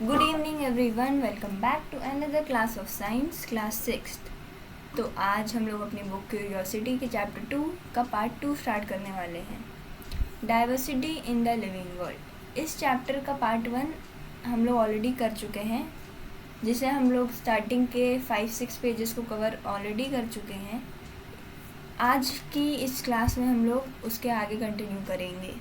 Good evening everyone, welcome back to another class of science, class 6। तो आज हम लोग अपनी बुक क्यूरियोसिटी के चैप्टर 2 का पार्ट 2 स्टार्ट करने वाले हैं, diversity in the living world. इस चैप्टर का पार्ट 1 हम लोग ऑलरेडी कर चुके हैं, जिसे हम लोग स्टार्टिंग के 5-6 पेजेस को कवर ऑलरेडी कर चुके हैं। आज की इस क्लास में हम लोग उसके आगे कंटिन्यू करेंगे।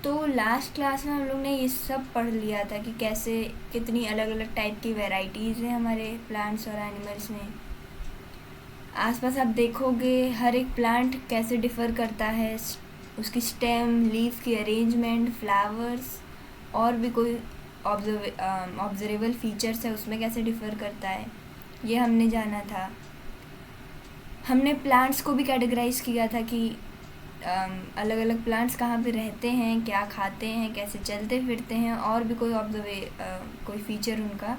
तो लास्ट क्लास में हम लोग ने ये सब पढ़ लिया था कि कैसे कितनी अलग अलग टाइप की वैरायटीज़ हैं हमारे प्लांट्स और एनिमल्स में। आसपास आप देखोगे हर एक प्लांट कैसे डिफ़र करता है, उसकी स्टेम, लीफ की अरेंजमेंट, फ्लावर्स और भी कोई ऑब्जर्वेबल फीचर्स है उसमें कैसे डिफ़र करता है, ये हमने जाना था। हमने प्लांट्स को भी कैटेगराइज किया था कि अलग अलग प्लांट्स कहाँ पे रहते हैं, क्या खाते हैं, कैसे चलते फिरते हैं, और भी कोई फीचर उनका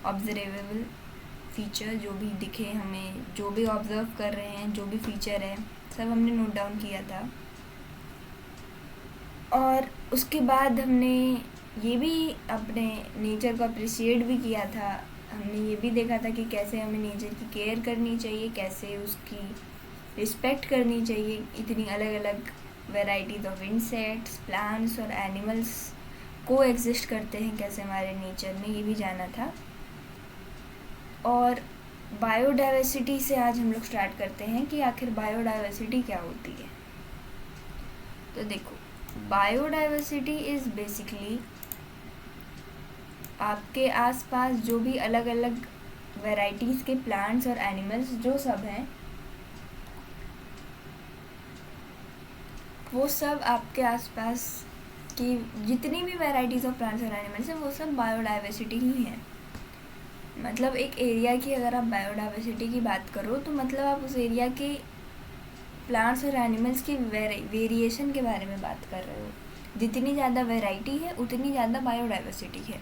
ऑब्जर्वेबल फीचर जो भी दिखे हमें, जो भी ऑब्ज़र्व कर रहे हैं, जो भी फीचर है, सब हमने नोट डाउन किया था। और उसके बाद हमने ये भी अपने नेचर को अप्रिशिएट भी किया था। हमने ये भी देखा था कि कैसे हमें नेचर की केयर करनी चाहिए, कैसे उसकी रिस्पेक्ट करनी चाहिए। इतनी अलग अलग वैराइटीज़ ऑफ इंसेक्ट्स, प्लांट्स और एनिमल्स को एग्जिस्ट करते हैं कैसे हमारे नेचर में, ये भी जाना था। और बायोडाइवर्सिटी से आज हम लोग स्टार्ट करते हैं कि आखिर बायोडाइवर्सिटी क्या होती है। तो देखो, बायोडाइवर्सिटी इज़ बेसिकली आपके आसपास जो भी अलग अलग वैराइटीज़ के प्लांट्स और एनिमल्स जो सब हैं, वो सब आपके आसपास की जितनी भी वैराइटीज़ ऑफ प्लांट्स और एनिमल्स हैं वो सब बायोडाइवर्सिटी ही हैं। मतलब एक एरिया की अगर आप बायोडाइवर्सिटी की बात करो तो मतलब आप उस एरिया के प्लांट्स और एनिमल्स की वेरिएशन के बारे में बात कर रहे हो। जितनी ज़्यादा वैरायटी है उतनी ज़्यादा बायोडाइवर्सिटी है।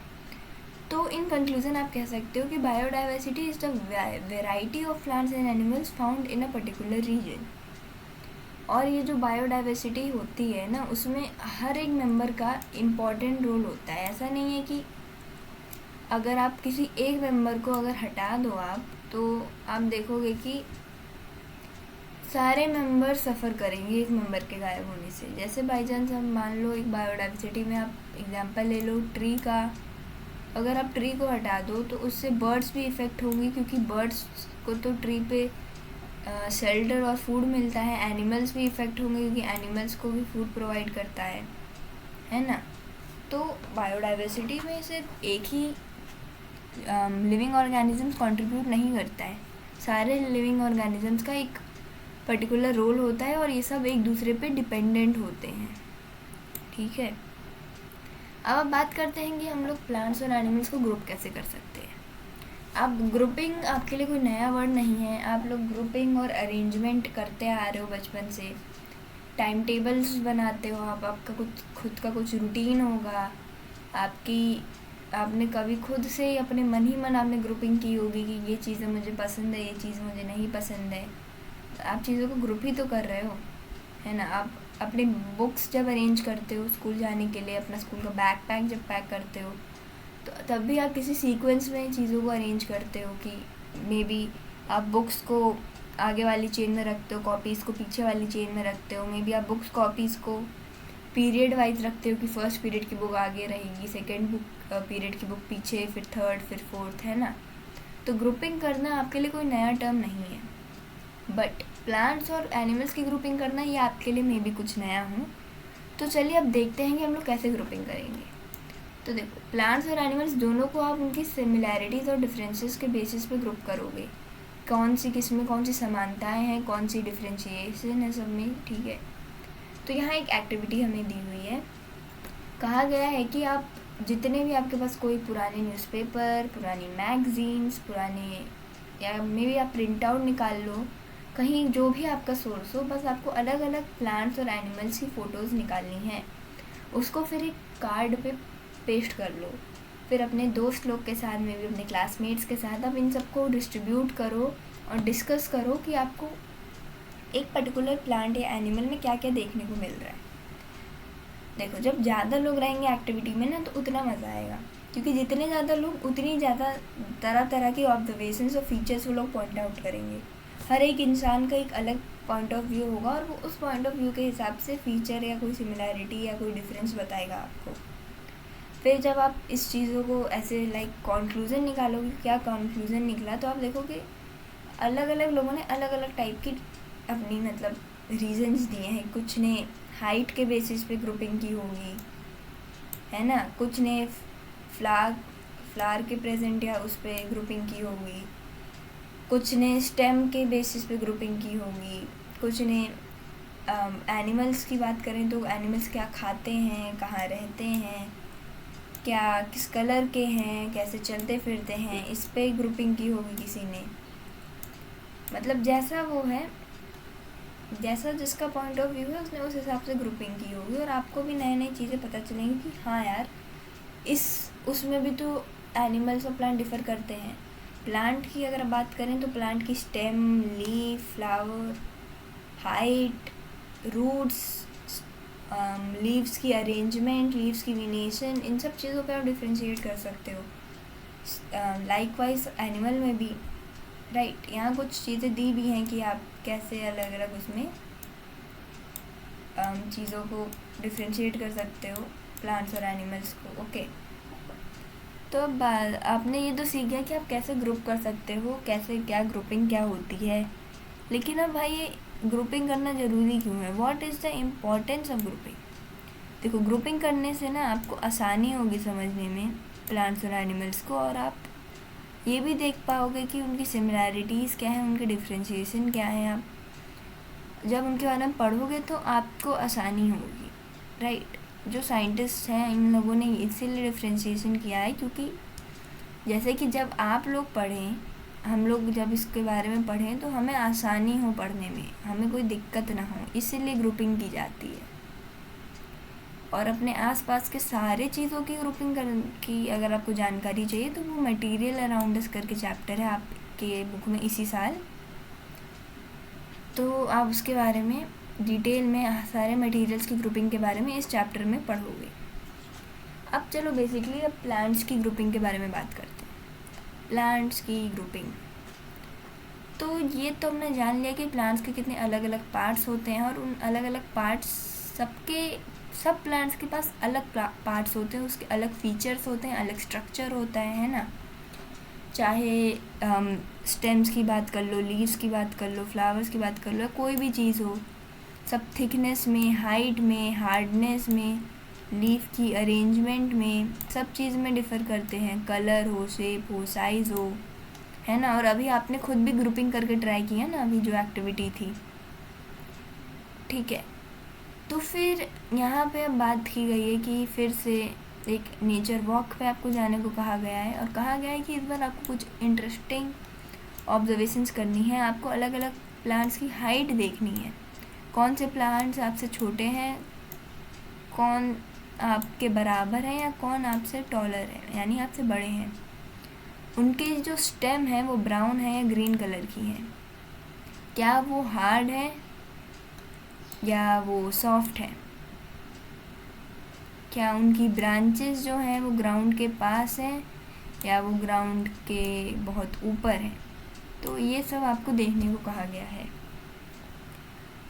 तो इन कंक्लूज़न आप कह सकते हो कि biodiversity is the variety of plants and animals found in a particular region. और ये जो बायोडाइवर्सिटी होती है ना, उसमें हर एक मेंबर का इम्पॉर्टेंट रोल होता है। ऐसा नहीं है कि अगर आप किसी एक मेंबर को अगर हटा दो आप, तो आप देखोगे कि सारे मेंबर सफ़र करेंगे एक मेंबर के गायब होने से। जैसे बाई चांस हम मान लो एक बायोडाइवर्सिटी में आप एग्जांपल ले लो ट्री का। अगर आप ट्री को हटा दो तो उससे बर्ड्स भी इफ़ेक्ट होंगी, क्योंकि बर्ड्स को तो ट्री पे शेल्टर और फूड मिलता है। एनिमल्स भी इफ़ेक्ट होंगे क्योंकि एनिमल्स को भी फूड प्रोवाइड करता है ना। तो बायोडाइवर्सिटी में सिर्फ एक ही लिविंग ऑर्गेनिजम्स कंट्रीब्यूट नहीं करता है, सारे लिविंग ऑर्गेनिजम्स का एक पर्टिकुलर रोल होता है और ये सब एक दूसरे पे डिपेंडेंट होते हैं। ठीक है, अब आप बात करते हैं कि हम लोग प्लांट्स और एनिमल्स को ग्रुप कैसे कर सकते हैं। अब ग्रुपिंग आपके लिए कोई नया वर्ड नहीं है। आप लोग ग्रुपिंग और अरेंजमेंट करते आ रहे हो बचपन से। टाइम टेबल्स बनाते हो आप, आपका कुछ खुद का कुछ रूटीन होगा आपने कभी खुद से ही अपने मन ही मन आपने ग्रुपिंग की होगी कि ये चीज़ें मुझे पसंद है, ये चीज़ मुझे नहीं पसंद है। आप चीज़ों को ग्रुप ही तो कर रहे हो, है ना। आप अपनी बुक्स जब अरेंज करते हो स्कूल जाने के लिए, अपना स्कूल का बैग पैक जब पैक करते हो, तो तब भी आप किसी सीक्वेंस में चीज़ों को अरेंज करते हो कि मे बी आप बुक्स को आगे वाली चेन में रखते हो, कॉपीज़ को पीछे वाली चेन में रखते हो। मे बी आप बुक्स कॉपीज़ को पीरियड वाइज रखते हो कि फर्स्ट पीरियड की बुक आगे रहेगी, सेकेंड पीरियड की बुक पीछे, फिर थर्ड, फिर फोर्थ, है ना। तो ग्रुपिंग करना आपके लिए कोई नया टर्म नहीं है, बट प्लांट्स और एनिमल्स की ग्रुपिंग करना ये आपके लिए मे बी कुछ नया हो। तो चलिए अब देखते हैं कि हम लोग कैसे ग्रुपिंग करेंगे। तो देखो, प्लांट्स और एनिमल्स दोनों को आप उनकी सिमिलैरिटीज़ और डिफरेंसेस के बेसिस पे ग्रुप करोगे। कौन सी किस में कौन सी समानताएं हैं, कौन सी डिफरेंशिएशन है सब में। ठीक है, तो यहाँ एक एक्टिविटी हमें दी हुई है। कहा गया है कि आप जितने भी आपके पास कोई पुराने न्यूज़पेपर, पुरानी मैगजीन्स, पुराने या मे बी आप प्रिंट आउट निकाल लो, कहीं जो भी आपका सोर्स हो, बस आपको अलग अलग प्लांट्स और एनिमल्स की फ़ोटोज़ निकालनी है। उसको फिर एक कार्ड पे पेस्ट कर लो, फिर अपने दोस्त लोग के साथ में भी अपने क्लासमेट्स के साथ आप इन सबको डिस्ट्रीब्यूट करो और डिस्कस करो कि आपको एक पर्टिकुलर प्लांट या एनिमल में क्या क्या देखने को मिल रहा है। देखो जब ज़्यादा लोग रहेंगे एक्टिविटी में ना तो उतना मज़ा आएगा, क्योंकि जितने ज़्यादा लोग उतनी ज़्यादा तरह तरह की ऑब्जर्वेशंस और फीचर्स वो लोग पॉइंट आउट करेंगे। हर एक इंसान का एक अलग पॉइंट ऑफ व्यू होगा और वो उस पॉइंट ऑफ व्यू के हिसाब से फीचर या कोई सिमिलैरिटी या कोई डिफरेंस बताएगा आपको। फिर जब आप इस चीज़ों को ऐसे लाइक कॉन्क्लूज़न निकालोगे, क्या कॉन्क्लूज़न निकला, तो आप देखोगे अलग अलग लोगों ने अलग अलग टाइप की अपनी मतलब रीजंस दिए हैं। कुछ ने हाइट के बेसिस पे ग्रुपिंग की होगी, है ना, कुछ ने फ्लावर के प्रेजेंट या उस पर ग्रुपिंग की होगी, कुछ ने स्टेम के बेसिस पे ग्रुपिंग की होगी, कुछ ने एनिमल्स की बात करें तो एनिमल्स क्या खाते हैं, कहाँ रहते हैं, क्या किस कलर के हैं, कैसे चलते फिरते हैं, इस पे ग्रुपिंग की होगी किसी ने। मतलब जैसा वो है, जैसा जिसका पॉइंट ऑफ व्यू है उसने उस हिसाब से ग्रुपिंग की होगी, और आपको भी नई नई चीज़ें पता चलेंगी कि हाँ यार इस उसमें भी तो एनिमल्स और प्लांट डिफ़र करते हैं। प्लांट की अगर बात करें तो प्लांट की stem, leaf, flower, height, roots, leaves की अरेंजमेंट, लीव्स की वेनेशन, इन सब चीज़ों पे आप डिफ्रेंशिएट कर सकते हो। लाइकवाइज एनिमल में भी राइट, यहाँ कुछ चीज़ें दी भी हैं कि आप कैसे अलग अलग उसमें चीज़ों को डिफ्रेंशिएट कर सकते हो, प्लांट्स और एनिमल्स को। ओके, तो अब आपने ये तो सीख गया कि आप कैसे ग्रुप कर सकते हो, कैसे क्या ग्रुपिंग क्या होती है। लेकिन अब भाई ये ग्रुपिंग करना ज़रूरी क्यों है? What is the importance of grouping? देखो ग्रुपिंग करने से ना आपको आसानी होगी समझने में प्लांट्स और एनिमल्स को, और आप ये भी देख पाओगे कि उनकी सिमिलैरिटीज़ क्या हैं, उनके डिफ्रेंशिएशन क्या है। आप जब उनके बारे में पढ़ोगे तो आपको आसानी होगी, राइट। जो साइंटिस्ट हैं इन लोगों ने इसीलिए डिफ्रेंशिएशन किया है, क्योंकि जैसे कि जब आप लोग पढ़ें, हम लोग जब इसके बारे में पढ़ें तो हमें आसानी हो पढ़ने में, हमें कोई दिक्कत ना हो, इसीलिए ग्रुपिंग की जाती है। और अपने आसपास के सारे चीज़ों की ग्रुपिंग की अगर आपको जानकारी चाहिए तो वो मटेरियल अराउंड अस करके चैप्टर है आपके बुक में इसी साल, तो आप उसके बारे में डिटेल में सारे मटेरियल्स की ग्रुपिंग के बारे में इस चैप्टर में पढ़ोगे। अब चलो बेसिकली अब प्लांट्स की ग्रुपिंग के बारे में बात करते हैं। प्लांट्स की ग्रुपिंग, तो ये तो हमने जान लिया कि प्लांट्स के कितने अलग अलग पार्ट्स होते हैं, और उन अलग अलग पार्ट्स सब प्लांट्स के पास अलग पार्ट्स होते हैं, उसके अलग फीचर्स होते हैं, अलग स्ट्रक्चर होता है ना। चाहे स्टेम्स की बात कर लो, लीव्स की बात कर लो, फ्लावर्स की बात कर लो, कोई भी चीज़ हो, सब थिकनेस में, हाइट में, हार्डनेस में, लीफ की अरेंजमेंट में, सब चीज़ में डिफ़र करते हैं। कलर हो, शेप हो, साइज़ हो, है ना। और अभी आपने खुद भी ग्रुपिंग करके ट्राई किया ना, अभी जो एक्टिविटी थी, ठीक है। तो फिर यहाँ पे अब बात की गई है कि फिर से एक नेचर वॉक पे आपको जाने को कहा गया है, और कहा गया है कि इस बार आपको कुछ इंटरेस्टिंग ऑब्जर्वेशंस करनी है। आपको अलग अलग प्लांट्स की हाइट देखनी है, कौन से प्लांट्स आपसे छोटे हैं, कौन आपके बराबर है, या कौन आपसे टॉलर है, यानी आपसे बड़े हैं। उनके जो स्टेम है वो ब्राउन है या ग्रीन कलर की है, क्या वो हार्ड है या वो सॉफ्ट है, क्या उनकी ब्रांचेस जो हैं वो ग्राउंड के पास हैं या वो ग्राउंड के बहुत ऊपर हैं। तो ये सब आपको देखने को कहा गया है।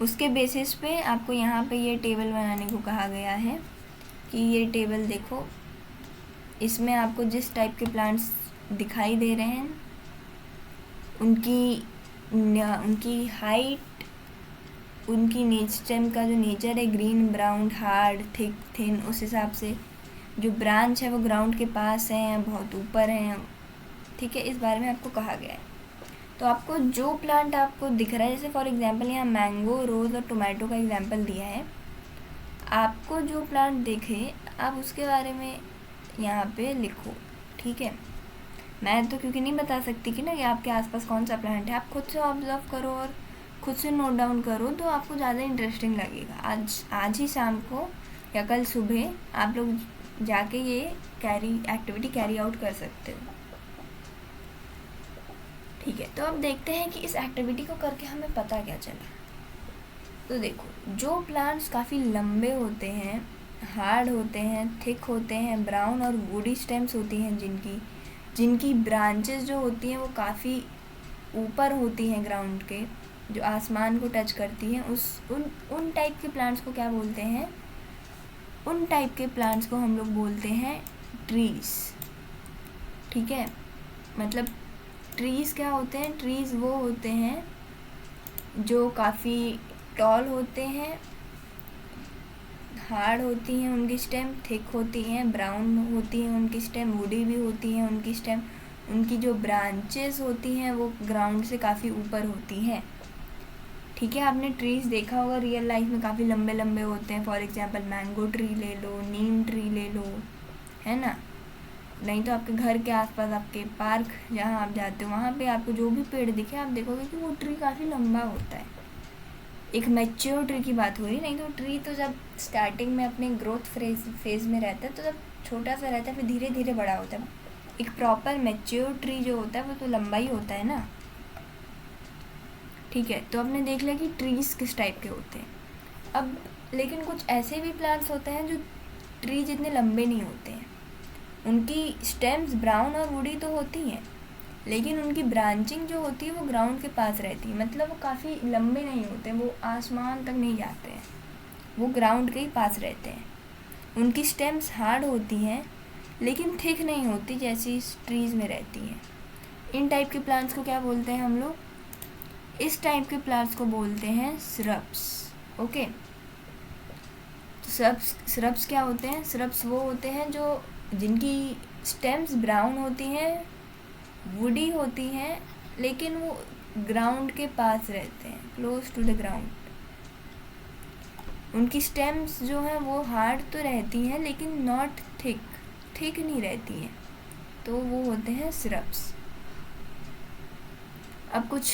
उसके बेसिस पे आपको यहाँ पे ये टेबल बनाने को कहा गया है कि ये टेबल देखो, इसमें आपको जिस टाइप के प्लांट्स दिखाई दे रहे हैं उनकी हाइट, उनकी स्टेम का जो नेचर है, green, brown, hard, thick, thin, उस हिसाब से जो ब्रांच है वो ग्राउंड के पास है या बहुत ऊपर है, ठीक है। इस बारे में आपको कहा गया है। तो आपको जो प्लांट आपको दिख रहा है, जैसे फॉर एग्जांपल यहाँ मैंगो, रोज़ और टोमेटो का एग्जांपल दिया है, आपको जो प्लांट दिखे आप उसके बारे में यहाँ पे लिखो, ठीक है। मैं तो क्योंकि नहीं बता सकती कि ना कि आपके आसपास कौन सा प्लांट है, आप खुद से ऑब्जर्व करो और खुद से नोट डाउन करो, तो आपको ज़्यादा इंटरेस्टिंग लगेगा। आज ही शाम को या कल सुबह आप लोग जाके ये एक्टिविटी कैरी आउट कर सकते हो, ठीक है। तो अब देखते हैं कि इस एक्टिविटी को करके हमें पता क्या चला। तो देखो, जो प्लांट्स काफ़ी लंबे होते हैं, हार्ड होते हैं, थिक होते हैं, ब्राउन और वुडी स्टेम्स होती हैं जिनकी ब्रांचेस जो होती हैं वो काफ़ी ऊपर होती हैं ग्राउंड के, जो आसमान को टच करती हैं। उन टाइप के प्लांट्स को क्या बोलते हैं? उन टाइप के प्लांट्स को हम लोग बोलते हैं ट्रीज़। ठीक है, मतलब ट्रीज़ क्या होते हैं? ट्रीज़ वो होते हैं जो काफ़ी टॉल होते हैं, हार्ड होती हैं उनकी स्टेम, थिक होती हैं, ब्राउन होती हैं उनकी स्टेम, वुडी भी होती हैं उनकी स्टेम। उनकी जो ब्रांचेस होती हैं वो ग्राउंड से काफ़ी ऊपर होती हैं। ठीक है, आपने ट्रीज़ देखा होगा रियल लाइफ में, काफ़ी लंबे लंबे होते हैं। फॉर एग्जांपल मैंगो ट्री ले लो, नीम ट्री ले लो, है ना। नहीं तो आपके घर के आसपास, आपके पार्क जहाँ आप जाते हो, वहाँ पे आपको जो भी पेड़ दिखे आप देखोगे कि वो ट्री काफ़ी लंबा होता है। एक मैच्योर ट्री की बात हो रही, नहीं तो ट्री तो जब स्टार्टिंग में अपने ग्रोथ फेज में रहता है तो जब छोटा सा रहता है, फिर धीरे धीरे बड़ा होता है। एक प्रॉपर मैच्योर ट्री जो होता है वो तो लंबा ही होता है ना। ठीक है, तो आपने देख लिया कि ट्रीज़ किस टाइप के होते हैं। अब लेकिन कुछ ऐसे भी प्लांट्स होते हैं जो ट्री जितने लंबे नहीं होते हैं। उनकी स्टेम्स ब्राउन और वुडी तो होती हैं, लेकिन उनकी ब्रांचिंग जो होती है वो ग्राउंड के पास रहती है। मतलब वो काफ़ी लंबे नहीं होते, वो आसमान तक नहीं जाते हैं, वो ग्राउंड के ही पास रहते हैं। उनकी स्टेम्स हार्ड होती हैं लेकिन थिक नहीं होती जैसी ट्रीज़ में रहती हैं। इन टाइप के प्लांट्स को क्या बोलते हैं हम लोग? इस टाइप के प्लांट्स को बोलते हैं श्रब्स। ओके, तो श्रब्स क्या होते हैं? श्रब्स वो होते हैं जिनकी स्टेम्स ब्राउन होती हैं, वुडी होती हैं, लेकिन वो ग्राउंड के पास रहते हैं, क्लोज टू द ग्राउंड। उनकी स्टेम्स जो हैं वो हार्ड तो रहती हैं लेकिन नॉट थिक नहीं रहती हैं, तो वो होते हैं श्रब्स। अब कुछ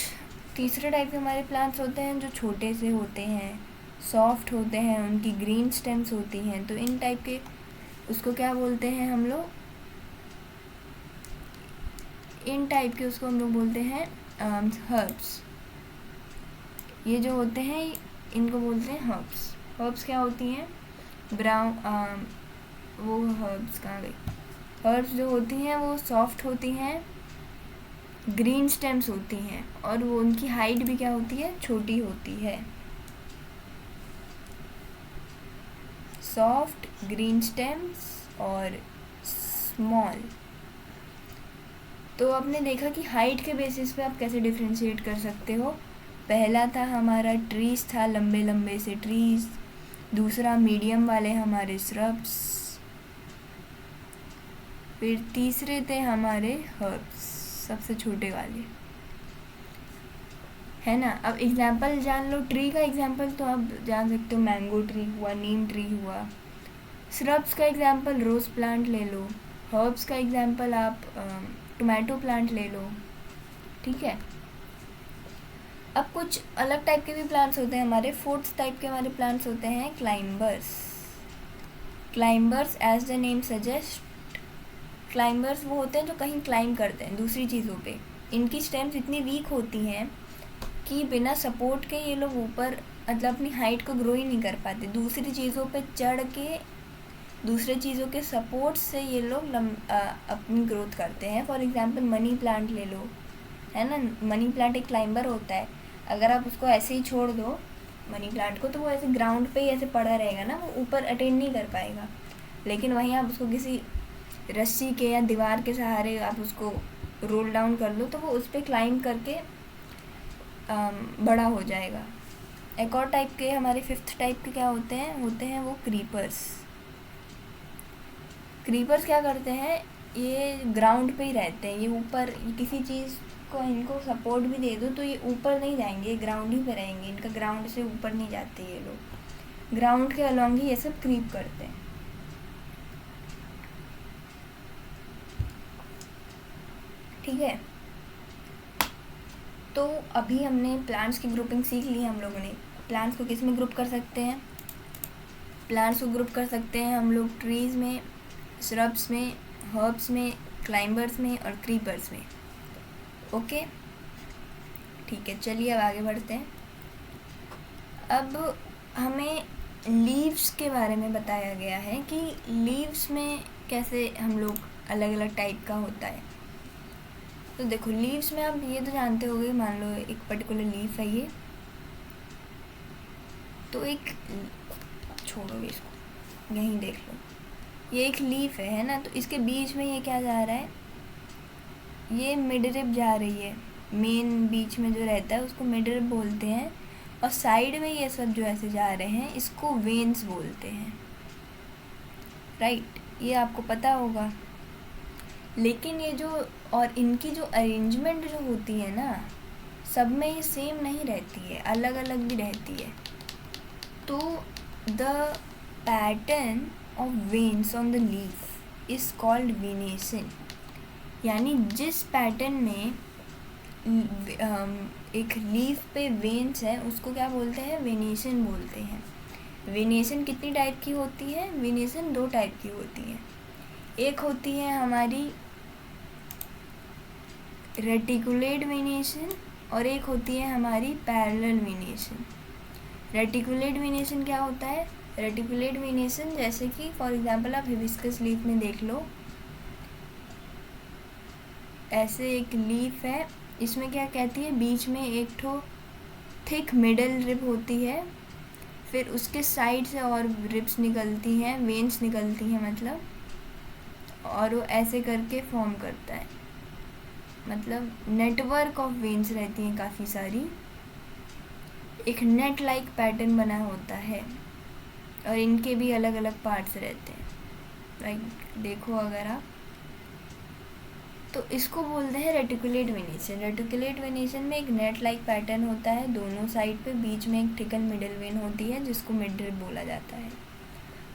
तीसरे टाइप के हमारे प्लांट्स होते हैं जो छोटे से होते हैं, सॉफ्ट होते हैं, उनकी ग्रीन स्टेम्स होती हैं। तो इन टाइप के उसको क्या बोलते हैं हम लोग? इन टाइप के उसको हम लोग बोलते हैं हर्ब्स। ये जो होते हैं इनको बोलते हैं हर्ब्स। हर्ब्स क्या होती हैं? ब्राउन वो हर्ब्स कहाँ गई? हर्ब्स जो होती हैं वो सॉफ्ट होती हैं, ग्रीन स्टेम्स होती हैं, और वो उनकी हाइट भी क्या होती है? छोटी होती है। सॉफ्ट, ग्रीन स्टेम्स और स्मॉल। तो आपने देखा कि हाइट के बेसिस पे आप कैसे डिफ्रेंशिएट कर सकते हो। पहला था हमारा ट्रीज था, लंबे लंबे से ट्रीज। दूसरा मीडियम वाले हमारे श्रब्स। फिर तीसरे थे हमारे हर्ब्स, सबसे छोटे वाले, है ना। अब एग्जाम्पल जान लो। ट्री का एग्जाम्पल तो आप जान सकते हो, मैंगो ट्री हुआ, नीम ट्री हुआ। श्रब्स का एग्जाम्पल रोज प्लांट ले लो। हर्ब्स का एग्जाम्पल आप टोमेटो प्लांट ले लो। ठीक है, अब कुछ अलग टाइप के भी प्लांट्स होते हैं हमारे। फोर्थ टाइप के हमारे प्लांट्स होते हैं climbers. Climbers as the name suggest, climbers वो होते हैं जो कहीं क्लाइंब करते हैं दूसरी चीज़ों पे। इनकी स्टेम्स इतनी वीक होती हैं कि बिना सपोर्ट के ये लोग ऊपर, मतलब अपनी हाइट को ग्रो ही नहीं कर पाते। दूसरी चीज़ों पे चढ़ के, दूसरे चीज़ों के सपोर्ट से ये लोग अपनी ग्रोथ करते हैं। फॉर एग्जांपल मनी प्लांट ले लो, है ना। मनी प्लांट एक क्लाइंबर होता है। अगर आप उसको ऐसे ही छोड़ दो मनी प्लांट को, तो वो ऐसे ग्राउंड पे ही ऐसे पड़ा रहेगा ना, वो ऊपर अटेंड नहीं कर पाएगा। लेकिन वहीं आप उसको किसी रस्सी के या दीवार के सहारे आप उसको रोल डाउन कर लो, तो वो उस पर क्लाइंब करके बड़ा हो जाएगा। एक और टाइप के हमारे फिफ्थ टाइप के क्या होते हैं वो क्रीपर्स। क्रीपर्स क्या करते हैं? ये ग्राउंड पे ही रहते हैं। ये ऊपर किसी चीज़ को इनको सपोर्ट भी दे दो तो ये ऊपर नहीं जाएंगे, ग्राउंड ही पे रहेंगे। इनका ग्राउंड से ऊपर नहीं जाते ये लोग, ग्राउंड के अलॉन्ग ही ये सब क्रीप करते हैं। ठीक है, तो अभी हमने प्लांट्स की ग्रुपिंग सीख ली हम लोगों ने। प्लांट्स को किस में ग्रुप कर सकते हैं? प्लांट्स को ग्रुप कर सकते हैं हम लोग ट्रीज़ में, श्रब्स में, हर्ब्स में, क्लाइंबर्स में और क्रीपर्स में। ओके, ठीक है, चलिए अब आगे बढ़ते हैं। अब हमें लीव्स के बारे में बताया गया है कि लीव्स में कैसे हम लोग अलग अलग टाइप का होता है। तो देखो लीव्स में आप ये तो जानते होंगे, मान लो एक पर्टिकुलर लीफ है ये, तो एक, छोड़ो इसको, यहीं देख लो, ये एक लीफ है ना, तो इसके बीच में ये क्या जा रहा है, ये मिडरिप जा रही है, मेन बीच में जो रहता है उसको मिडरिप बोलते हैं, और साइड में ये सब जो ऐसे जा रहे हैं इसको वेन्स बोलते हैं, राइट, ये आपको पता होगा। लेकिन ये जो, और इनकी जो अरेंजमेंट जो होती है ना, सब में ये सेम नहीं रहती है, अलग अलग भी रहती है। तो the pattern of veins on the leaf is called venation, यानी जिस पैटर्न में एक लीफ पे वेन्स है उसको क्या बोलते हैं, वेनेशन बोलते हैं। वेनेशन कितनी टाइप की होती है, वेनेशन 2 टाइप की होती है। एक होती है हमारी रेटिकुलेट वेनेशन और एक होती है हमारी पैरेलल वेनेशन। रेटिकुलेट वेनेशन क्या होता है, रेटिकुलेट वेनेशन जैसे कि फॉर एग्जांपल आप हिबिस्कस लीफ में देख लो, ऐसे एक लीफ है, इसमें क्या कहती है, बीच में एक ठो थिक मिडल रिब होती है, फिर उसके साइड से और रिब्स निकलती हैं, वेन्स निकलती हैं मतलब, और वो ऐसे करके फॉर्म करता है, मतलब नेटवर्क ऑफ वेन्स रहती हैं काफ़ी सारी, एक नेट लाइक पैटर्न बना होता है, और इनके भी अलग अलग पार्ट्स रहते हैं, लाइक देखो अगर आप, तो इसको बोलते हैं रेटिकुलेट वेनेशन। रेटिकुलेट वेनेशन में एक नेट लाइक पैटर्न होता है दोनों साइड पे, बीच में एक थिकन मिडल वेन होती है जिसको मिडरिप बोला जाता है,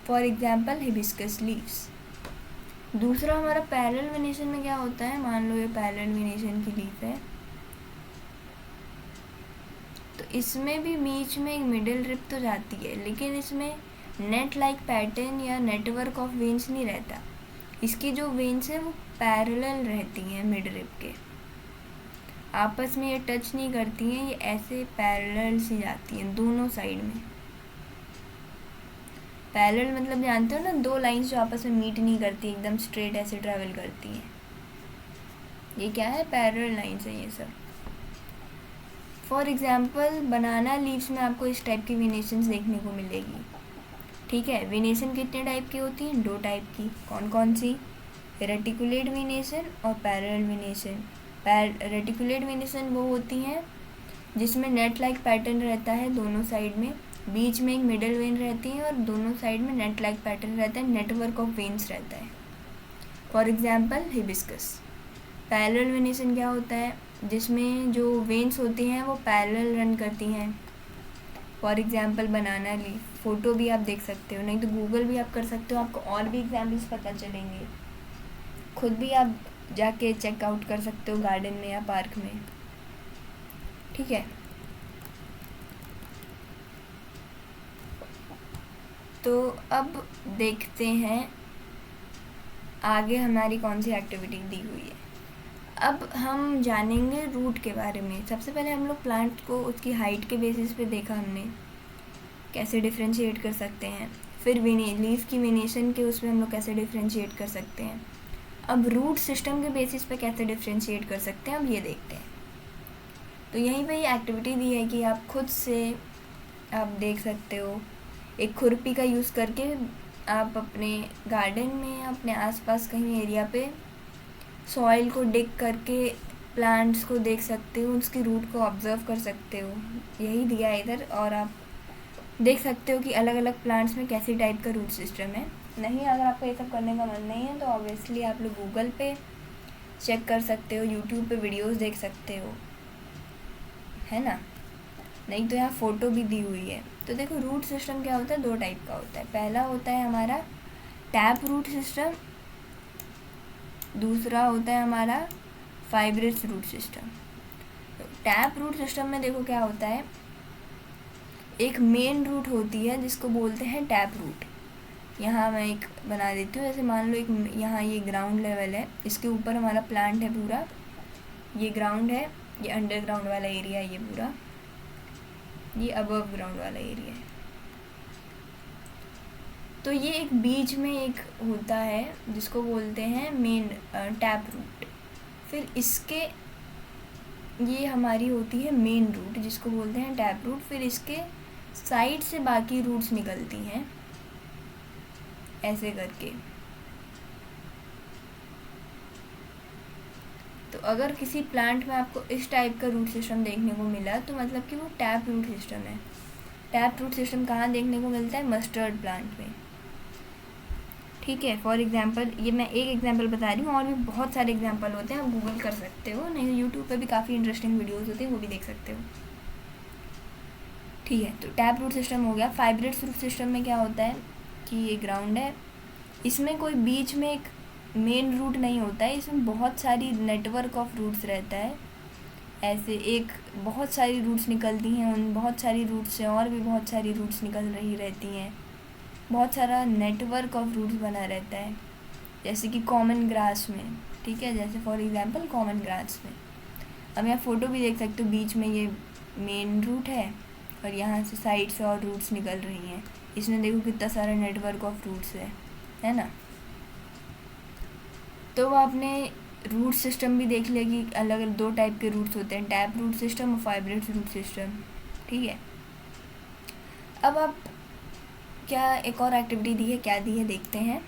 फॉर एग्जांपल हिबिस्कस लीव्स। दूसरा हमारा पैरेलल वेनेशन में क्या होता है, मान लो ये पैरेलल वेनेशन की लीफ है, तो इसमें भी बीच में एक मिडल रिप तो जाती है, लेकिन इसमें नेट लाइक पैटर्न या नेटवर्क ऑफ वेन्स नहीं रहता, इसकी जो वेन्स है वो पैरेलल रहती हैं मिड रिप के, आपस में ये टच नहीं करती हैं, ये ऐसे पैरेलल सी जाती हैं दोनों साइड में। पैरेलल मतलब जानते हो ना, 2 लाइंस जो आपस में मीट नहीं करती, एकदम स्ट्रेट ऐसे ट्रैवल करती हैं, ये क्या है, पैरेलल लाइंस है ये सब। फॉर एग्जाम्पल बनाना लीव्स में आपको इस टाइप की वेनेशंस देखने को मिलेगी, ठीक है। वेनेशन कितने टाइप की होती हैं, 2 टाइप की, कौन कौन सी, रेटिकुलेट वेनेशन और पैरेलल वेनेशन। रेटिकुलेट वेनेशन वो होती हैं जिसमें नेट लाइक पैटर्न रहता है दोनों साइड में, बीच में एक मिडल वेन रहती है और दोनों साइड में नेट लाइक पैटर्न रहता है, नेटवर्क ऑफ वेन्स रहता है, for example hibiscus. Parallel venation क्या होता है, जिसमें जो वेन्स होती हैं वो पैरेलल रन करती हैं, for example banana leaf. Photo भी आप देख सकते हो, नहीं तो गूगल भी आप कर सकते हो, आपको और भी एग्जाम्पल्स पता चलेंगे, खुद भी आप जाके चेकआउट कर सकते हो गार्डन में या पार्क में, ठीक है। तो अब देखते हैं आगे हमारी कौन सी एक्टिविटी दी हुई है। अब हम जानेंगे रूट के बारे में। सबसे पहले हम लोग प्लांट को उसकी हाइट के बेसिस पे देखा हमने, कैसे डिफ्रेंशिएट कर सकते हैं, फिर लीफ की वेनेशन के उसमें हम लोग कैसे डिफ्रेंशिएट कर सकते हैं। अब रूट सिस्टम के बेसिस पे कैसे डिफ्रेंशिएट कर सकते हैं, अब ये देखते हैं। तो यहीं पे ये एक्टिविटी दी है कि आप खुद से आप देख सकते हो, एक खुरपी का यूज़ करके आप अपने गार्डन में या अपने आसपास कहीं एरिया पे सॉइल को डिग करके प्लांट्स को देख सकते हो, उसकी रूट को ऑब्ज़र्व कर सकते हो, यही दिया है इधर। और आप देख सकते हो कि अलग अलग प्लांट्स में कैसी टाइप का रूट सिस्टम है। नहीं, अगर आपको ये सब करने का मन नहीं है तो ऑब्वियसली आप लोग गूगल पे चेक कर सकते हो, यूट्यूब पे वीडियोस देख सकते हो, है ना। नहीं तो यहाँ फ़ोटो भी दी हुई है। तो देखो रूट सिस्टम क्या होता है, 2 टाइप का होता है। पहला होता है हमारा टैप रूट सिस्टम, दूसरा होता है हमारा फाइब्रस रूट सिस्टम। तो टैप रूट सिस्टम में देखो क्या होता है, एक मेन रूट होती है जिसको बोलते हैं टैप रूट। यहाँ मैं एक बना देती हूँ, जैसे मान लो एक यहाँ ये ग्राउंड लेवल है, इसके ऊपर हमारा प्लांट है पूरा, ये ग्राउंड है, ये अंडरग्राउंड वाला एरिया है, ये पूरा ये अबव ग्राउंड वाला एरिया है। तो ये एक बीच में एक होता है जिसको बोलते हैं मेन टैप रूट। फिर इसके ये हमारी होती है मेन रूट जिसको बोलते हैं टैप रूट। फिर इसके साइड से बाकी रूट्स निकलती हैं ऐसे करके। तो अगर किसी प्लांट में आपको इस टाइप का रूट सिस्टम देखने को मिला तो मतलब कि वो टैप रूट सिस्टम है। टैप रूट सिस्टम कहाँ देखने को मिलता है? मस्टर्ड प्लांट में। ठीक है, फॉर एग्जांपल ये मैं एक एग्जांपल बता रही हूँ, और भी बहुत सारे एग्जांपल होते हैं, आप गूगल कर सकते हो, नहीं यूट्यूब पे भी काफ़ी इंटरेस्टिंग वीडियोस होते हैं, वो भी देख सकते हो। ठीक है, तो टैप रूट सिस्टम हो गया। फाइब्रेट्स रूट सिस्टम में क्या होता है कि ये ग्राउंड है, इसमें कोई बीच में एक मेन रूट नहीं होता है, इसमें बहुत सारी नेटवर्क ऑफ रूट्स रहता है। ऐसे एक बहुत सारी रूट्स निकलती हैं, उन बहुत सारी रूट्स से और भी बहुत सारी रूट्स निकल रही रहती हैं, बहुत सारा नेटवर्क ऑफ रूट्स बना रहता है। जैसे कि कॉमन ग्रास में, ठीक है, जैसे फॉर एग्जांपल कॉमन ग्रास में अब यहाँ फ़ोटो भी देख सकते हो, बीच में ये मेन रूट है और यहाँ से साइड से और रूट्स निकल रही हैं। इसमें देखो कितना सारा नेटवर्क ऑफ रूट्स है ना। तो वो आपने रूट सिस्टम भी देख लिया कि अलग अलग दो टाइप के रूट्स होते हैं, टैप रूट सिस्टम और फाइब्रेट रूट सिस्टम। ठीक है, अब आप क्या एक और एक्टिविटी दी है, क्या दी है देखते हैं।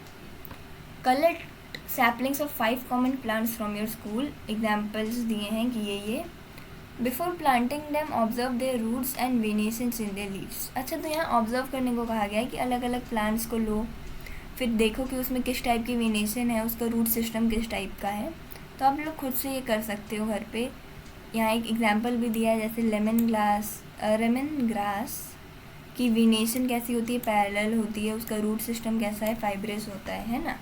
Collect saplings of 5 common plants from your school. Examples दिए हैं कि ये before planting them observe their roots and venations in their leaves. अच्छा, तो यहाँ ऑब्जर्व करने को कहा गया है कि अलग अलग प्लांट्स को लो, फिर देखो कि उसमें किस टाइप की वेनेशन है, उसका रूट सिस्टम किस टाइप का है। तो आप लोग खुद से ये कर सकते हो घर पे। यहाँ एक एग्जांपल भी दिया है, जैसे लेमन ग्रास की वेनेशन कैसी होती है, पैरेलल होती है, उसका रूट सिस्टम कैसा है, फाइब्रस होता है ना।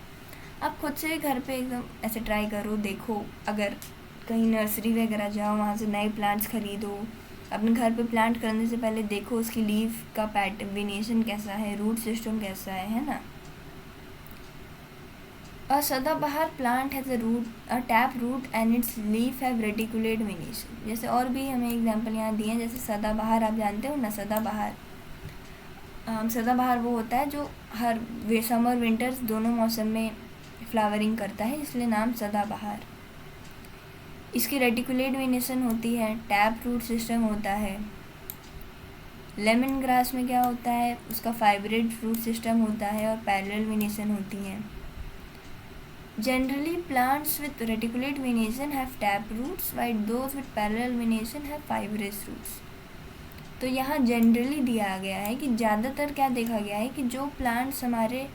आप खुद से घर पे एकदम ऐसे ट्राई करो, देखो। अगर कहीं नर्सरी वगैरह जाओ, वहाँ से नए प्लांट्स खरीदो, अपने घर पे प्लांट करने से पहले देखो उसकी लीफ का पैटर्न, वेनेशन कैसा है, रूट सिस्टम कैसा है ना। A सदाबहार plant has a tap root and its leaf have reticulate venation। जैसे और भी हमें एग्जांपल यहाँ दिए हैं, जैसे सदाबहार आप जानते हो ना, सदाबहार वो होता है जो हर समर विंटर्स दोनों मौसम में फ्लावरिंग करता है, इसलिए नाम सदाबहार। इसकी रेटिकुलेट वेनेशन होती है, टैप रूट सिस्टम होता है। लेमन ग्रास में क्या होता है, उसका फाइब्रेट रूट सिस्टम होता है और पैरेलल वेनेशन होती है। Generally, plants with reticulate venation have tap roots, while those with parallel venation have fibrous roots। तो यहाँ जनरली दिया गया है कि ज़्यादातर क्या देखा गया है कि जो प्लांट्स हमारे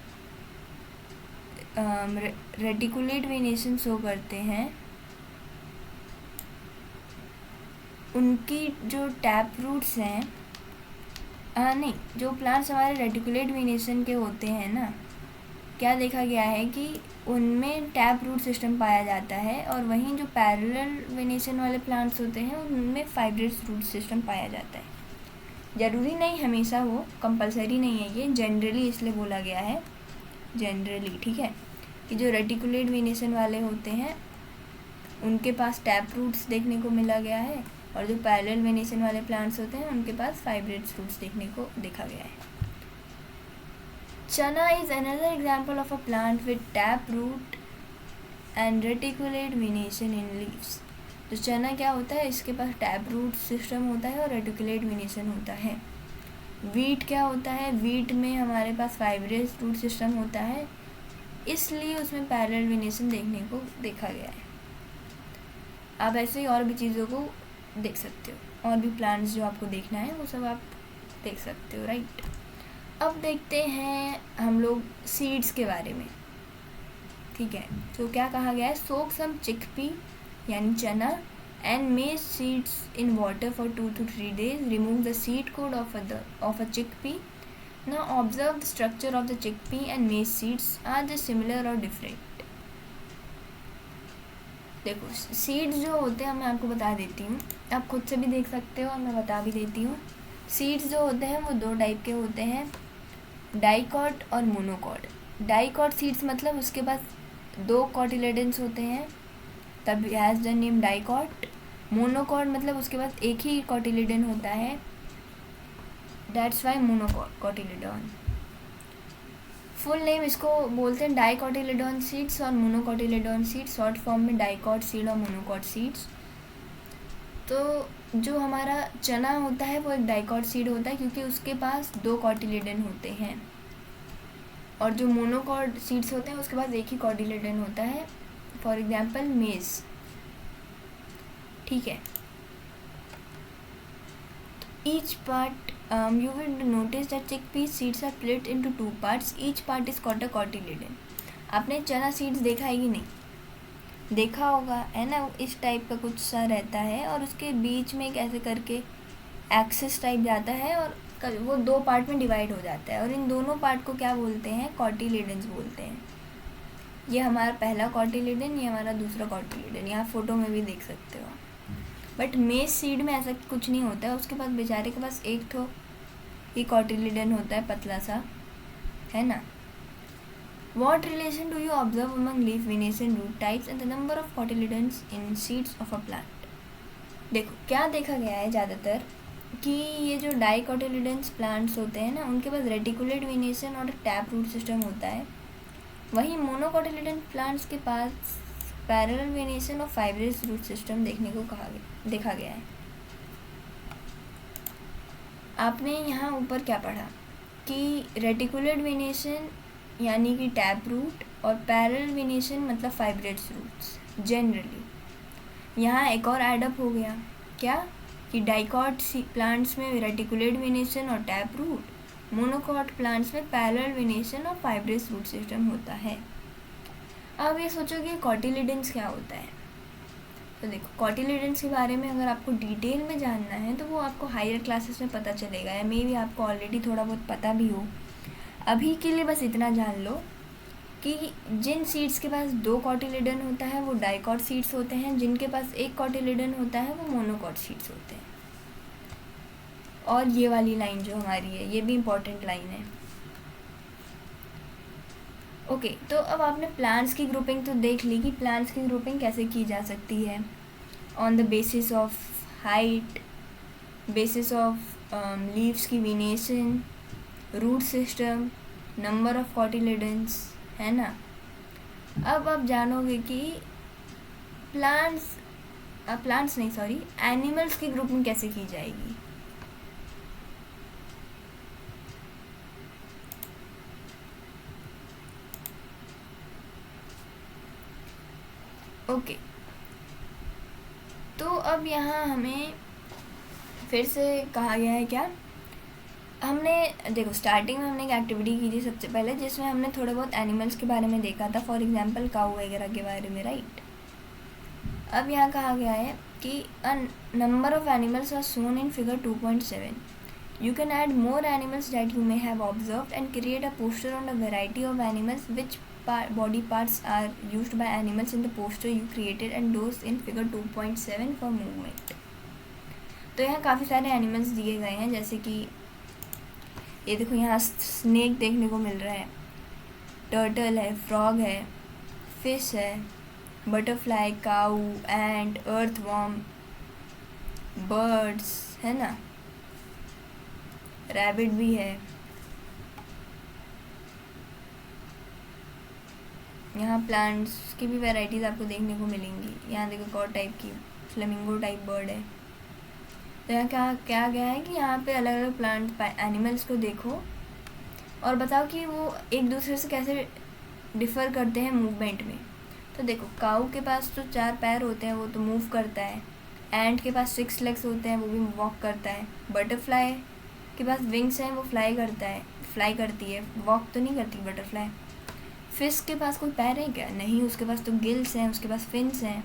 रेटिकुलेट वेनेशन शो करते हैं, उनकी जो टैप रूट्स हैं, नहीं, जो प्लांट्स हमारे रेटिकुलेट वेनेशन के होते हैं ना, क्या देखा गया है कि उनमें टैप रूट सिस्टम पाया जाता है, और वहीं जो पैरेलल वेनेशन वाले प्लांट्स होते हैं उनमें फाइब्रस रूट सिस्टम पाया जाता है। ज़रूरी नहीं हमेशा हो, कंपलसरी नहीं है, ये जनरली इसलिए बोला गया है, जनरली, ठीक है, कि जो रेटिकुलेट वेनेशन वाले होते हैं उनके पास टैप रूट्स देखने को मिला गया है, और जो पैरेलल वेनेशन वाले प्लांट्स होते हैं उनके पास फाइब्रस रूट्स देखने को देखा गया है। Chana is another example of a plant with tap root and reticulate venation in leaves। तो चना क्या होता है, इसके पास टैप रूट सिस्टम होता है और रेटिकुलेट वेनेशन होता है। वीट क्या होता है, वीट में हमारे पास फाइब्रस रूट सिस्टम होता है, इसलिए उसमें पैरेलल वेनेशन देखने को देखा गया है। आप ऐसे ही और भी चीज़ों को देख सकते हो, और भी प्लांट्स जो आपको देखना है वो सब आप देख सकते हो, राइट। अब देखते हैं हम लोग सीड्स के बारे में, ठीक है। तो क्या कहा गया है, सोक सम चिकपी यानी chana and maize seeds in water for 2 to 3 days, remove the seed coat of a chickpea. Now observe the structure of the chickpea and maize seeds, are they similar or different. देखो seeds जो होते हैं मैं आपको बता देती हूँ, आप खुद से भी देख सकते हो और मैं बता भी देती हूँ। सीड्स जो होते हैं वो 2 टाइप के होते हैं, डाइकॉट और मोनोकॉट। डाइकॉट सीड्स मतलब उसके पास 2 कॉटिलेडन्स होते हैं, तब has the name dicot. Monocot मतलब उसके पास एक ही कॉटिलेडन होता है, दैट्स वाई मोनोकॉटिलेडन। फुल नेम इसको बोलते हैं डाइकोटिलेडोन सीड्स और मोनोकोटिलेडोन सीड्स, शॉर्ट फॉर्म में डाइकॉट सीड और मोनोकॉट सीड्स। तो जो हमारा चना होता है वो एक डाइकॉट सीड होता है क्योंकि उसके पास 2 कॉटिलेडन होते हैं, और जो मोनोकॉट सीड्स होते हैं उसके पास एक ही कॉटिलेडन होता है, फॉर एग्जांपल मेज। ठीक है, each part you will notice that chickpea seeds are split into 2 parts. Each part is called a cotyledon. आपने चना सीड्स देखा है कि नहीं? देखा होगा, है ना? इस टाइप का कुछ सा रहता है और उसके बीच में एक ऐसे करके एक्सिस टाइप जाता है और वो 2 पार्ट में डिवाइड हो जाता है, और इन दोनों पार्ट को क्या बोलते हैं? कॉटिलेडन्स बोलते हैं। ये हमारा पहला कॉटिलेडन, ये हमारा दूसरा कॉटिलेडन, यहाँ फोटो में भी देख सकते हो। बट मेज सीड में ऐसा कुछ नहीं होता है, उसके पास बेचारे के पास एक तो ही कॉटिलेडन होता है, पतला सा, है ना? What relation do you observe among leaf venetion root types and the number of cotyledons in seeds of a plant? देखो क्या देखा गया है ज़्यादातर कि ये जो डाइकोटिलेडन्स प्लांट्स होते हैं ना, उनके पास रेटिकुलेट वेनेशन और टैप रूट सिस्टम होता है। वहीं मोनोकोटिलेडन प्लांट्स के पास पैरेलल वेनेशन और फाइब्रस रूट सिस्टम देखा गया है। आपने यहाँ ऊपर क्या पढ़ा कि रेटिकुलेट वेनेशन यानी कि टैप रूट और पैरेलल वेनेशन मतलब फाइब्रेट्स रूट्स जनरली। यहाँ एक और एडअप हो गया क्या कि डाइकॉट प्लांट्स में रेटिकुलेट वेनेशन और टैप रूट, मोनोकॉट प्लांट्स में पैरेलल वेनेशन और फाइब्रेस रूट सिस्टम होता है। अब ये सोचो कि कॉटिलेडन्स क्या होता है। तो देखो कॉटिलेडन्स के बारे में अगर आपको डिटेल में जानना है तो वो आपको हायर क्लासेस में पता चलेगा, या मे भी आपको ऑलरेडी थोड़ा बहुत पता भी हो। अभी के लिए बस इतना जान लो कि जिन सीड्स के पास 2 कॉटिलेडन होता है वो डाइकॉट सीड्स होते हैं, जिनके पास 1 कॉटिलेडन होता है वो मोनोकॉट सीड्स होते हैं। और ये वाली लाइन जो हमारी है ये भी इम्पॉर्टेंट लाइन है। ओके, तो अब आपने प्लांट्स की ग्रुपिंग तो देख ली कि प्लांट्स की ग्रुपिंग कैसे की जा सकती है on the basis of height, basis of leaves की venation, root system, number of cotyledons, है ना? अब आप जानोगे कि एनिमल्स की ग्रुपिंग कैसे की जाएगी। ओके, तो अब यहाँ हमें फिर से कहा गया है क्या, हमने देखो स्टार्टिंग में हमने एक एक्टिविटी की थी सबसे पहले जिसमें हमने थोड़े बहुत एनिमल्स के बारे में देखा था, फॉर एग्जांपल काऊ वगैरह के बारे में, राइट? अब यहाँ कहा गया है कि a number of animals are shown in figure 2.7. You can add more animals that you may have observed and create a poster on the variety of animals which body parts are used by animals in the poster you created and those in figure 2.7 for movement. तो यहाँ काफ़ी सारे animals दिए गए हैं, जैसे कि ये देखो यहाँ स्नेक देखने को मिल रहा है, टर्टल है, फ्रॉग है, फिश है, बटरफ्लाई, काऊ, एंट, अर्थवॉर्म, बर्ड्स, है ना, रैबिट भी है। यहाँ प्लांट्स की भी वैरायटीज़ आपको देखने को मिलेंगी। यहाँ देखो कॉट टाइप की फ्लेमिंगो टाइप बर्ड है। तो यहाँ क्या गया है कि यहाँ पे अलग अलग प्लांट एनिमल्स को देखो और बताओ कि वो एक दूसरे से कैसे डिफ़र करते हैं मूवमेंट में। तो देखो काऊ के पास तो 4 पैर होते हैं, वो तो मूव करता है। एंट के पास 6 लेग्स होते हैं, वो भी वॉक करता है। बटरफ्लाई के पास विंग्स हैं, वो फ्लाई करती है, वॉक तो नहीं करती बटरफ्लाई। फिश के पास कोई पैर है क्या? नहीं, उसके पास तो गिल्स हैं, उसके पास फिन्स हैं,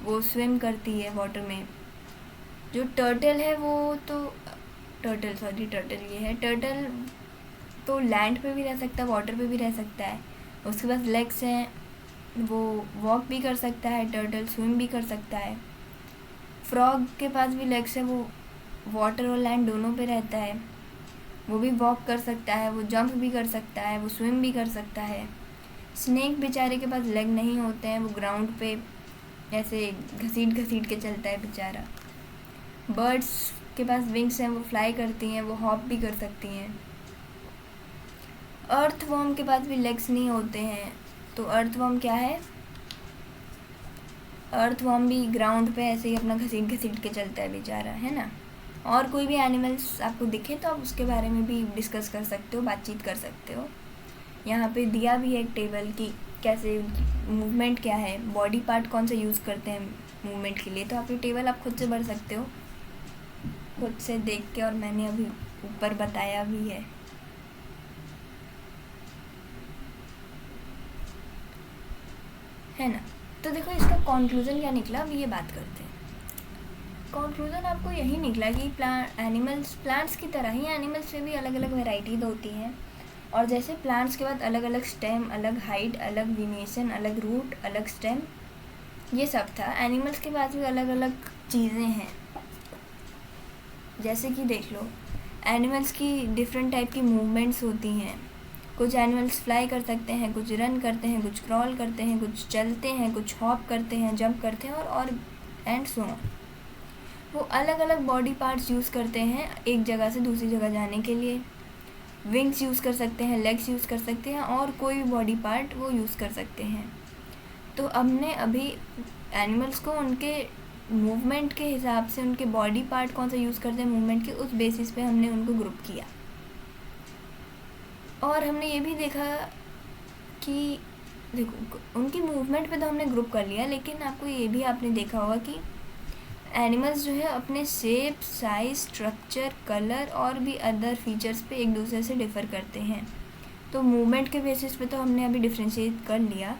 वो स्विम करती है वाटर में। जो टर्टल है वो तो टर्टल ये है, टर्टल तो लैंड पे भी रह सकता है, वाटर पे भी रह सकता है। उसके पास लेग्स हैं, वो वॉक भी कर सकता है, टर्टल स्विम भी कर सकता है। फ्रॉग के पास भी लेग्स है, वो वाटर और लैंड दोनों पे रहता है, वो भी वॉक कर सकता है, वो जंप भी कर सकता है, वो स्विम भी कर सकता है। स्नेक बेचारे के पास लेग नहीं होते हैं, वो ग्राउंड पे ऐसे घसीट के चलता है बेचारा। बर्ड्स के पास विंग्स हैं, वो फ्लाई करती हैं, वो हॉप भी कर सकती हैं। अर्थवर्म के पास भी लेग्स नहीं होते हैं। तो अर्थवर्म क्या है? अर्थवर्म भी ग्राउंड पे ऐसे ही अपना घसीट घसीट के चलता है बेचारा, है ना। और कोई भी एनिमल्स आपको दिखे तो आप उसके बारे में भी डिस्कस कर सकते हो, बातचीत कर सकते हो। यहाँ पे दिया भी है एक टेबल की कैसे मूवमेंट क्या है, बॉडी पार्ट कौन सा यूज़ करते हैं मूवमेंट के लिए। तो आप ये टेबल आप खुद से भर सकते हो, खुद से देख के, और मैंने अभी ऊपर बताया भी है ना। तो देखो इसका कंक्लूज़न क्या निकला, अब ये बात करते हैं। कंक्लूज़न आपको यही निकला कि प्लांट्स की तरह ही एनिमल्स में भी अलग अलग वैरायटी होती हैं। और जैसे प्लांट्स के बाद अलग अलग स्टेम, अलग हाइट, अलग विनेशन, अलग रूट, अलग स्टेम, ये सब था, एनिमल्स के पास भी अलग अलग चीज़ें हैं। जैसे कि देख लो, एनिमल्स की डिफरेंट टाइप की मूवमेंट्स होती हैं। कुछ एनिमल्स फ्लाई कर सकते हैं, कुछ रन करते हैं, कुछ क्रॉल करते हैं, कुछ चलते हैं, कुछ हॉप करते हैं, जंप करते हैं, और एंड सो ऑन। वो अलग अलग बॉडी पार्ट्स यूज़ करते हैं एक जगह से दूसरी जगह जाने के लिए। विंग्स यूज़ कर सकते हैं, लेग्स यूज़ कर सकते हैं, और कोई भी बॉडी पार्ट वो यूज़ कर सकते हैं। तो हमने अभी एनिमल्स को उनके मूवमेंट के हिसाब से, उनके बॉडी पार्ट कौन सा यूज़ करते हैं मूवमेंट के, उस बेसिस पे हमने उनको ग्रुप किया। और हमने ये भी देखा कि देखो उनकी मूवमेंट पे तो हमने ग्रुप कर लिया, लेकिन आपको ये भी आपने देखा होगा कि एनिमल्स जो है अपने शेप, साइज, स्ट्रक्चर, कलर और भी अदर फीचर्स पे एक दूसरे से डिफ़र करते हैं। तो मूवमेंट के बेसिस पे तो हमने अभी डिफ्रेंशिएट कर लिया।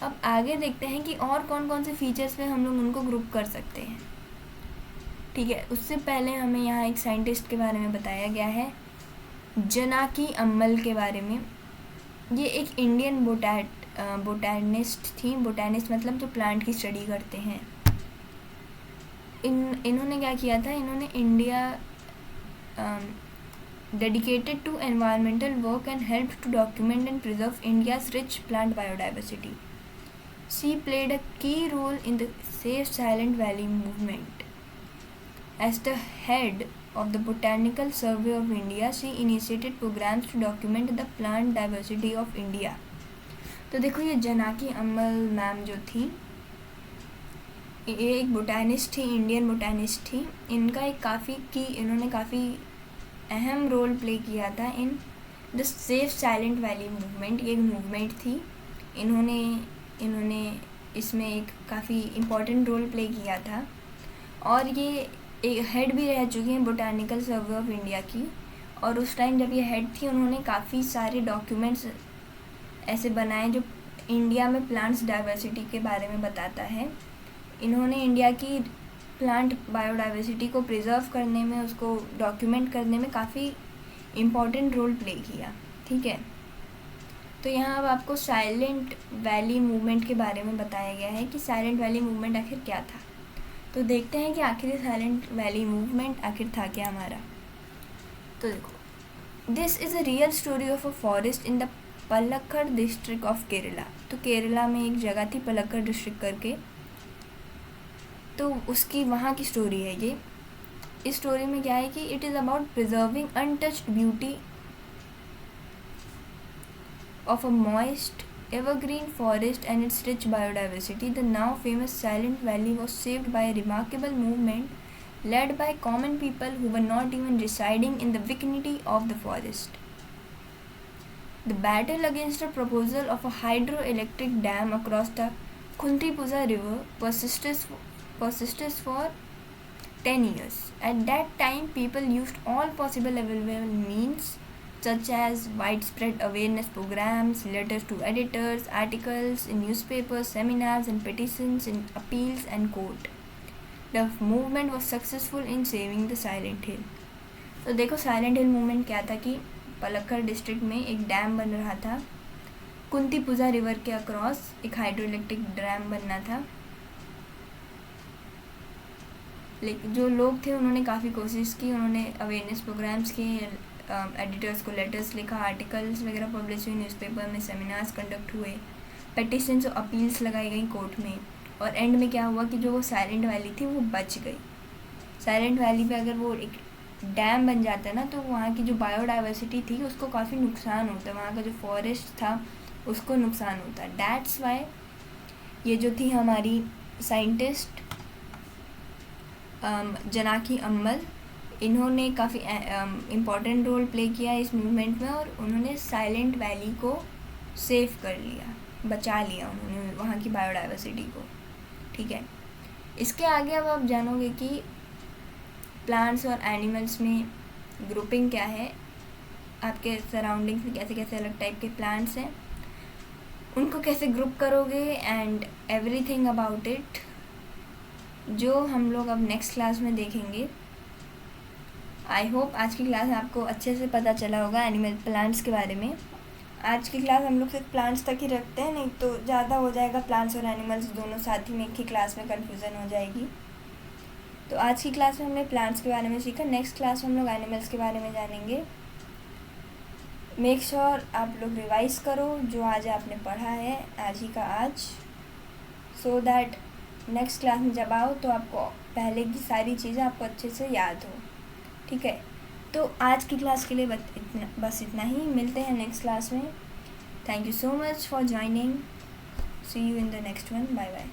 अब आगे देखते हैं कि और कौन कौन से फीचर्स पे हम लोग उनको ग्रुप कर सकते हैं। ठीक है, उससे पहले हमें यहाँ एक साइंटिस्ट के बारे में बताया गया है, जनाकी अम्मल के बारे में। ये एक इंडियन बोटैनिस्ट थी। बोटैनिस्ट मतलब जो प्लांट की स्टडी करते हैं। इन्होंने क्या किया था, इन्होंने India dedicated to environmental work and helped to document and preserve India's rich plant biodiversity. She played a key role in the Save Silent Valley movement. As the head of the Botanical Survey of India, she initiated programs to document the plant diversity of India. तो देखो ये जनाकी Ammal ma'am जो थी, ये एक botanist थी, Indian botanist थी। इन्होंने काफ़ी अहम रोल प्ले किया था in the safe silent valley movement. ये एक मूवमेंट थी, इन्होंने इसमें एक काफ़ी इम्पोर्टेंट रोल प्ले किया था। और ये एक हेड भी रह चुकी हैं बोटानिकल सर्वे ऑफ इंडिया की। और उस टाइम जब ये हेड थी, उन्होंने काफ़ी सारे डॉक्यूमेंट्स ऐसे बनाए जो इंडिया में प्लांट्स डाइवर्सिटी के बारे में बताता है। इन्होंने इंडिया की प्लांट बायोडाइवर्सिटी को प्रिजर्व करने में, उसको डॉक्यूमेंट करने में काफ़ी इम्पॉर्टेंट रोल प्ले किया। ठीक है, तो यहाँ अब आपको साइलेंट वैली मूवमेंट के बारे में बताया गया है कि साइलेंट वैली मूवमेंट आखिर क्या था। तो देखते हैं कि आखिर साइलेंट वैली मूवमेंट आखिर था क्या हमारा। तो देखो, this is a real story of a forest in the Palakkad district of Kerala. तो केरला में एक जगह थी पलक्कड़ डिस्ट्रिक्ट करके, तो उसकी वहाँ की स्टोरी है ये। इस स्टोरी में क्या है कि it is about preserving untouched beauty of a moist evergreen forest and its rich biodiversity. The now famous Silent Valley was saved by a remarkable movement led by common people who were not even residing in the vicinity of the forest. The battle against the proposal of a hydroelectric dam across the Kuntipuza River persisted for 10 years. At that time, people used all possible available means such as widespread awareness programs, letters to editors, articles in newspapers, seminars and petitions, in appeals and court. The movement was successful in saving the Silent Hill. तो देखो silent हिल movement क्या था कि Palakkad district में एक dam बन रहा था, कुंतीपुजा रिवर के अक्रॉस एक हाइड्रो इलेक्ट्रिक डैम बनना था। लेकिन जो लोग थे उन्होंने काफ़ी कोशिश की, उन्होंने अवेयरनेस प्रोग्राम्स किए, एडिटर्स को लेटर्स लिखा, आर्टिकल्स वगैरह पब्लिश हुए न्यूज़पेपर में, सेमिनार्स कंडक्ट हुए, पेटिशंस और अपील्स लगाई गई कोर्ट में। और एंड में क्या हुआ कि जो वो साइलेंट वैली थी वो बच गई। साइलेंट वैली पे अगर वो एक डैम बन जाता है ना, तो वहाँ की जो बायोडाइवर्सिटी थी उसको काफ़ी नुकसान होता है, वहाँ का जो फॉरेस्ट था उसको नुकसान होता है। डैट्स वाई ये जो थी हमारी साइंटिस्ट जनाकी अम्मल, इन्होंने काफ़ी इम्पॉर्टेंट रोल प्ले किया इस मूवमेंट में, और उन्होंने साइलेंट वैली को सेव कर लिया, बचा लिया उन्होंने वहाँ की बायोडाइवर्सिटी को। ठीक है, इसके आगे अब आप जानोगे कि प्लांट्स और एनिमल्स में ग्रुपिंग क्या है, आपके सराउंडिंग्स में कैसे कैसे अलग टाइप के प्लांट्स हैं, उनको कैसे ग्रुप करोगे, एंड एवरीथिंग अबाउट इट, जो हम लोग अब नेक्स्ट क्लास में देखेंगे। आई होप आज की क्लास आपको अच्छे से पता चला होगा एनिमल प्लांट्स के बारे में। आज की क्लास हम लोग सिर्फ प्लांट्स तक ही रखते हैं, नहीं तो ज़्यादा हो जाएगा, प्लांट्स और एनिमल्स दोनों साथ ही में एक ही क्लास में कन्फ्यूज़न हो जाएगी। तो आज की क्लास में हमने प्लांट्स के बारे में सीखा, नेक्स्ट क्लास में हम लोग एनिमल्स के बारे में जानेंगे। मेक श्योर आप लोग रिवाइज करो जो आज आपने पढ़ा है, आज ही का आज, सो दैट नेक्स्ट क्लास में जब आओ तो आपको पहले की सारी चीज़ें आपको अच्छे से याद हो। ठीक है, तो आज की क्लास के लिए बस इतना ही, मिलते हैं नेक्स्ट क्लास में। Thank you so much for joining, see you in the next one, bye bye.